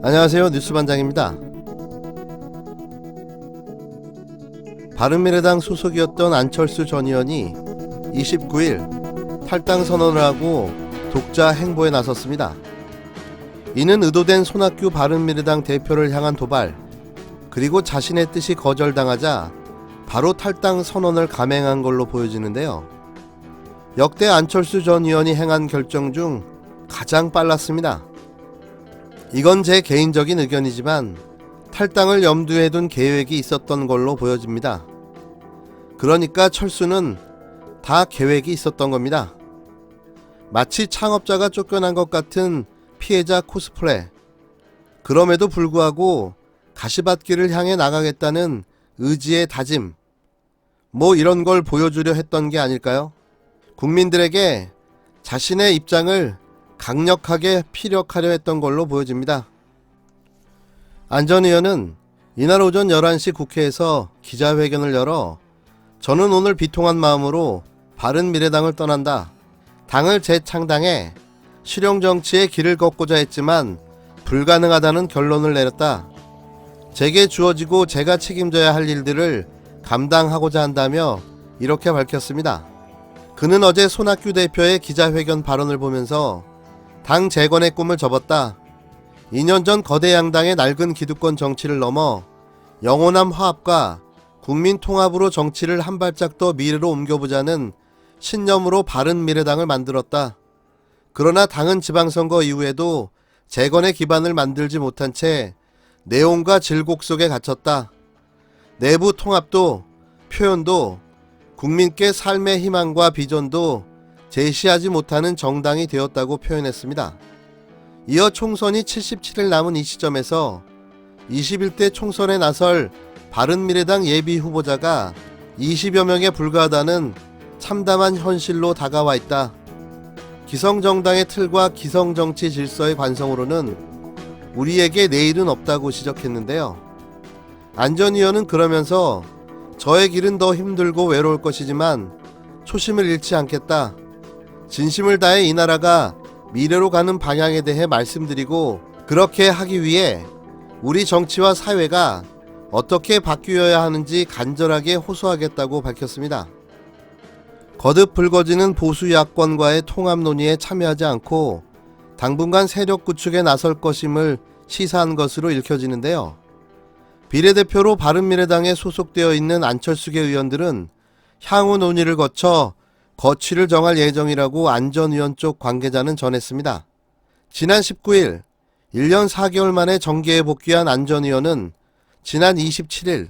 안녕하세요. 뉴스반장입니다. 바른미래당 소속이었던 안철수 전 의원이 29일 탈당 선언을 하고 독자 행보에 나섰습니다. 이는 의도된 손학규 바른미래당 대표를 향한 도발, 그리고 자신의 뜻이 거절당하자 바로 탈당 선언을 감행한 걸로 보여지는데요. 역대 안철수 전 의원이 행한 결정 중 가장 빨랐습니다. 이건 제 개인적인 의견이지만 탈당을 염두에 둔 계획이 있었던 걸로 보여집니다. 그러니까 철수는 다 계획이 있었던 겁니다. 마치 창업자가 쫓겨난 것 같은 피해자 코스프레. 그럼에도 불구하고 가시밭길을 향해 나가겠다는 의지의 다짐. 이런 걸 보여주려 했던 게 아닐까요? 국민들에게 자신의 입장을 강력하게 피력하려 했던 걸로 보여집니다. 안 전 의원은 이날 오전 11시 국회에서 기자회견을 열어 저는 오늘 비통한 마음으로 바른미래당을 떠난다. 당을 재창당해 실용정치의 길을 걷고자 했지만 불가능하다는 결론을 내렸다. 제게 주어지고 제가 책임져야 할 일들을 감당하고자 한다며 이렇게 밝혔습니다. 그는 어제 손학규 대표의 기자회견 발언을 보면서 당 재건의 꿈을 접었다. 2년 전 거대 양당의 낡은 기득권 정치를 넘어 영원한 화합과 국민 통합으로 정치를 한 발짝 더 미래로 옮겨보자는 신념으로 바른미래당을 만들었다. 그러나 당은 지방선거 이후에도 재건의 기반을 만들지 못한 채 내용과 질곡 속에 갇혔다. 내부 통합도 표현도 국민께 삶의 희망과 비전도 제시하지 못하는 정당이 되었다고 표현했습니다. 이어 총선이 77일 남은 이 시점에서 21대 총선에 나설 바른미래당 예비 후보자가 20여 명에 불과하다는 참담한 현실로 다가와 있다. 기성정당의 틀과 기성정치 질서의 관성으로는 우리에게 내일은 없다고 지적했는데요. 안 전 의원은 그러면서 저의 길은 더 힘들고 외로울 것이지만 초심을 잃지 않겠다. 진심을 다해 이 나라가 미래로 가는 방향에 대해 말씀드리고 그렇게 하기 위해 우리 정치와 사회가 어떻게 바뀌어야 하는지 간절하게 호소하겠다고 밝혔습니다. 거듭 불거지는 보수 야권과의 통합 논의에 참여하지 않고 당분간 세력 구축에 나설 것임을 시사한 것으로 읽혀지는데요. 비례대표로 바른미래당에 소속되어 있는 안철수계 의원들은 향후 논의를 거쳐 거취를 정할 예정이라고 안 전 의원 쪽 관계자는 전했습니다. 지난 19일 1년 4개월 만에 정계에 복귀한 안 전 의원은 지난 27일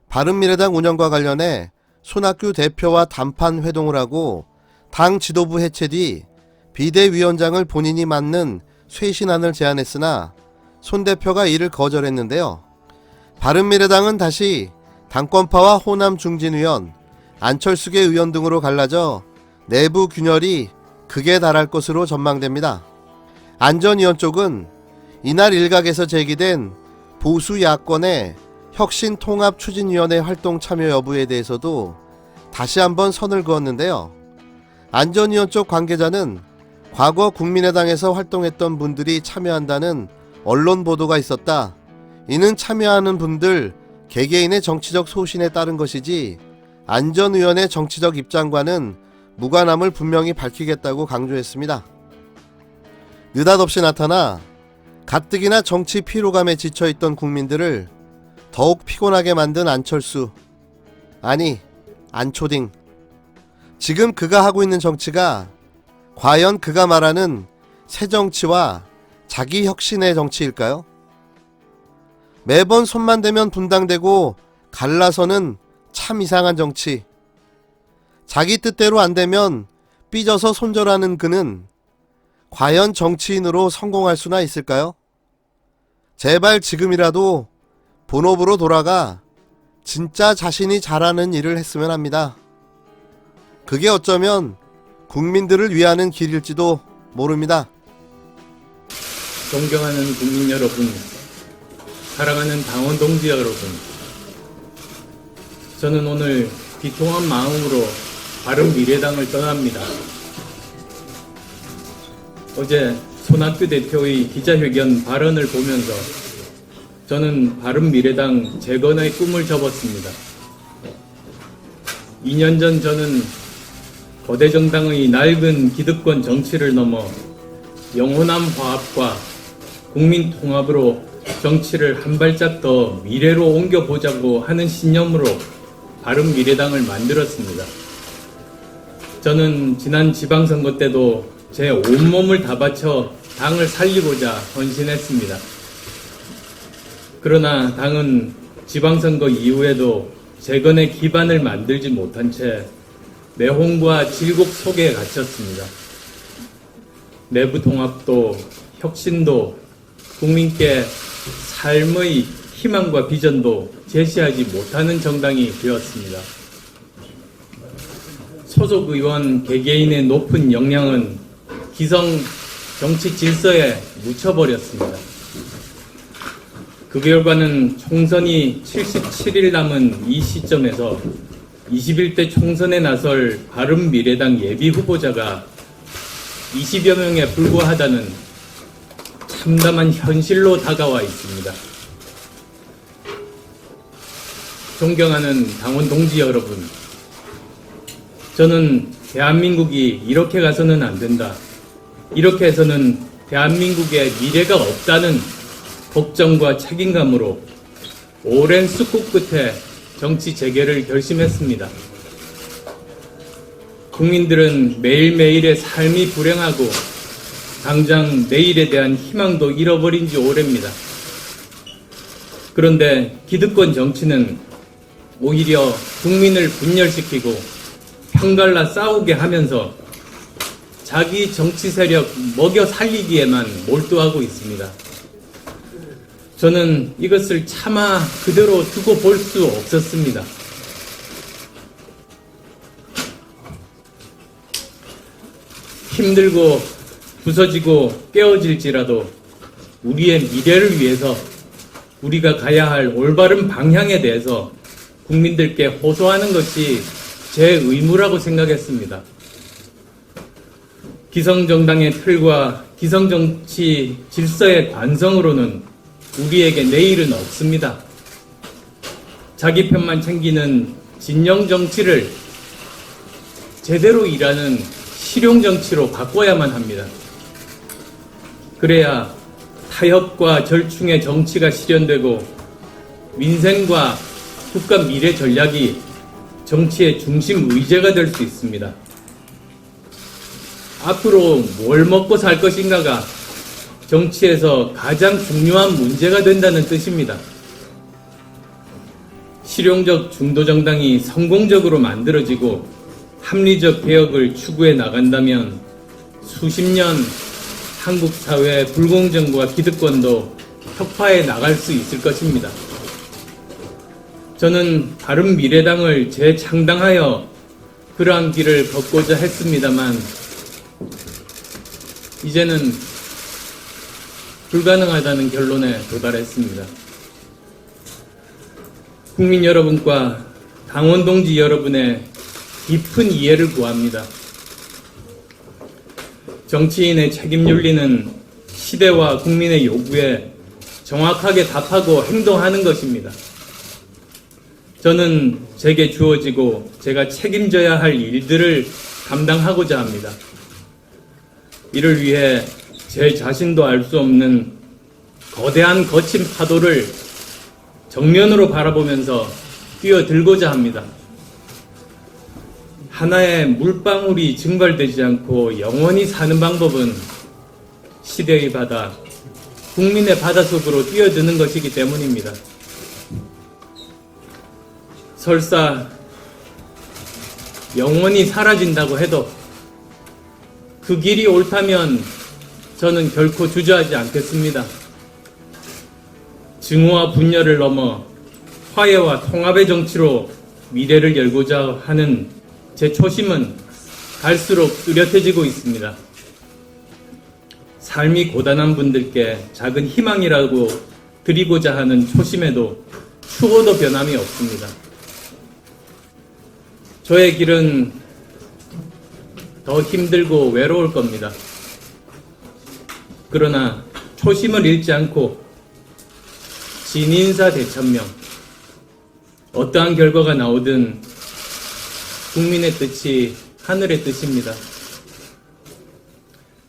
바른미래당 운영과 관련해 손학규 대표와 단판 회동을 하고 당 지도부 해체 뒤 비대위원장을 본인이 맡는 쇄신안을 제안했으나 손 대표가 이를 거절했는데요. 바른미래당은 다시 당권파와 호남 중진 의원, 안철수계 의원 등으로 갈라져 내부 균열이 극에 달할 것으로 전망됩니다. 안 전 의원 쪽은 이날 일각에서 제기된 보수 야권의 혁신통합추진위원회 활동 참여 여부에 대해서도 다시 한번 선을 그었는데요. 안 전 의원 쪽 관계자는 과거 국민의당에서 활동했던 분들이 참여한다는 언론 보도가 있었다. 이는 참여하는 분들 개개인의 정치적 소신에 따른 것이지 안 전 의원의 정치적 입장과는 무관함을 분명히 밝히겠다고 강조했습니다. 느닷없이 나타나 가뜩이나 정치 피로감에 지쳐있던 국민들을 더욱 피곤하게 만든 안철수, 아니 안초딩. 지금 그가 하고 있는 정치가 과연 그가 말하는 새정치와 자기 혁신의 정치일까요? 매번 손만 대면 분당되고 갈라서는 참 이상한 정치. 자기 뜻대로 안 되면 삐져서 손절하는 그는 과연 정치인으로 성공할 수나 있을까요? 제발 지금이라도 본업으로 돌아가 진짜 자신이 잘하는 일을 했으면 합니다. 그게 어쩌면 국민들을 위하는 길일지도 모릅니다. 존경하는 국민 여러분, 사랑하는 당원 동지 여러분, 저는 오늘 비통한 마음으로 바른미래당을 떠납니다. 어제 손학규 대표의 기자회견 발언을 보면서 저는 바른미래당 재건의 꿈을 접었습니다. 2년 전 저는 거대 정당의 낡은 기득권 정치를 넘어 영원한 화합과 국민 통합으로 정치를 한 발짝 더 미래로 옮겨보자고 하는 신념으로 바른미래당을 만들었습니다. 저는 지난 지방선거 때도 제 온몸을 다 바쳐 당을 살리고자 헌신했습니다. 그러나 당은 지방선거 이후에도 재건의 기반을 만들지 못한 채 내홍과 질곡 속에 갇혔습니다. 내부 통합도 혁신도 국민께 삶의 희망과 비전도 제시하지 못하는 정당이 되었습니다. 소속 의원 개개인의 높은 역량은 기성 정치 질서에 묻혀버렸습니다. 그 결과는 총선이 77일 남은 이 시점에서 21대 총선에 나설 바른미래당 예비 후보자가 20여 명에 불과하다는 참담한 현실로 다가와 있습니다. 존경하는 당원 동지 여러분, 저는 대한민국이 이렇게 가서는 안 된다, 이렇게 해서는 대한민국의 미래가 없다는 걱정과 책임감으로 오랜 숙고 끝에 정치 재개를 결심했습니다. 국민들은 매일매일의 삶이 불행하고 당장 내일에 대한 희망도 잃어버린 지 오래입니다. 그런데 기득권 정치는 오히려 국민을 분열시키고 편갈라 싸우게 하면서 자기 정치 세력 먹여 살리기에만 몰두하고 있습니다. 저는 이것을 차마 그대로 두고 볼 수 없었습니다. 힘들고 부서지고 깨어질지라도 우리의 미래를 위해서 우리가 가야 할 올바른 방향에 대해서 국민들께 호소하는 것이 제 의무라고 생각했습니다. 기성정당의 틀과 기성정치 질서의 관성으로는 우리에게 내일은 없습니다. 자기 편만 챙기는 진영 정치를 제대로 일하는 실용 정치로 바꿔야만 합니다. 그래야 타협과 절충의 정치가 실현되고 민생과 국가 미래 전략이 정치의 중심 의제가 될 수 있습니다. 앞으로 뭘 먹고 살 것인가가 정치에서 가장 중요한 문제가 된다는 뜻입니다. 실용적 중도정당이 성공적으로 만들어지고 합리적 개혁을 추구해 나간다면 수십 년 한국 사회의 불공정과 기득권도 혁파해 나갈 수 있을 것입니다. 저는 바른미래당을 재창당하여 그러한 길을 걷고자 했습니다만 이제는 불가능하다는 결론에 도달했습니다. 국민 여러분과 당원 동지 여러분의 깊은 이해를 구합니다. 정치인의 책임 윤리는 시대와 국민의 요구에 정확하게 답하고 행동하는 것입니다. 저는 제게 주어지고 제가 책임져야 할 일들을 감당하고자 합니다. 이를 위해 제 자신도 알 수 없는 거대한 거친 파도를 정면으로 바라보면서 뛰어들고자 합니다. 하나의 물방울이 증발되지 않고 영원히 사는 방법은 시대의 바다, 국민의 바다 속으로 뛰어드는 것이기 때문입니다. 설사 영원히 사라진다고 해도 그 길이 옳다면 저는 결코 주저하지 않겠습니다. 증오와 분열을 넘어 화해와 통합의 정치로 미래를 열고자 하는 제 초심은 갈수록 뚜렷해지고 있습니다. 삶이 고단한 분들께 작은 희망이라고 드리고자 하는 초심에도 추호도 변함이 없습니다. 저의 길은 더 힘들고 외로울 겁니다. 그러나 초심을 잃지 않고 신인사 대천명, 어떠한 결과가 나오든 국민의 뜻이 하늘의 뜻입니다.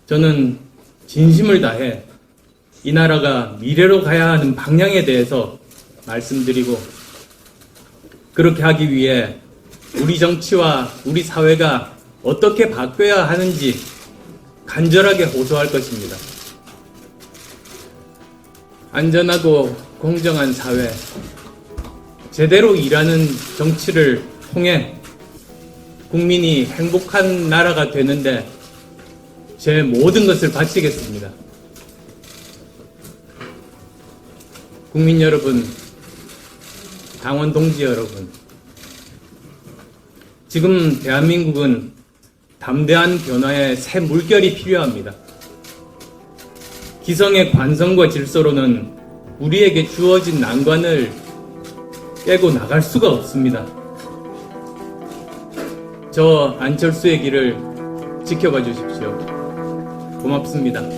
저는 진심을 다해 이 나라가 미래로 가야 하는 방향에 대해서 말씀드리고, 그렇게 하기 위해 우리 정치와 우리 사회가 어떻게 바뀌어야 하는지 간절하게 호소할 것입니다. 안전하고 공정한 사회, 제대로 일하는 정치를 통해 국민이 행복한 나라가 되는데 제 모든 것을 바치겠습니다. 국민 여러분, 당원 동지 여러분, 지금 대한민국은 담대한 변화의 새 물결이 필요합니다. 기성의 관성과 질서로는 우리에게 주어진 난관을 깨고 나갈 수가 없습니다. 저 안철수의 길을 지켜봐 주십시오. 고맙습니다.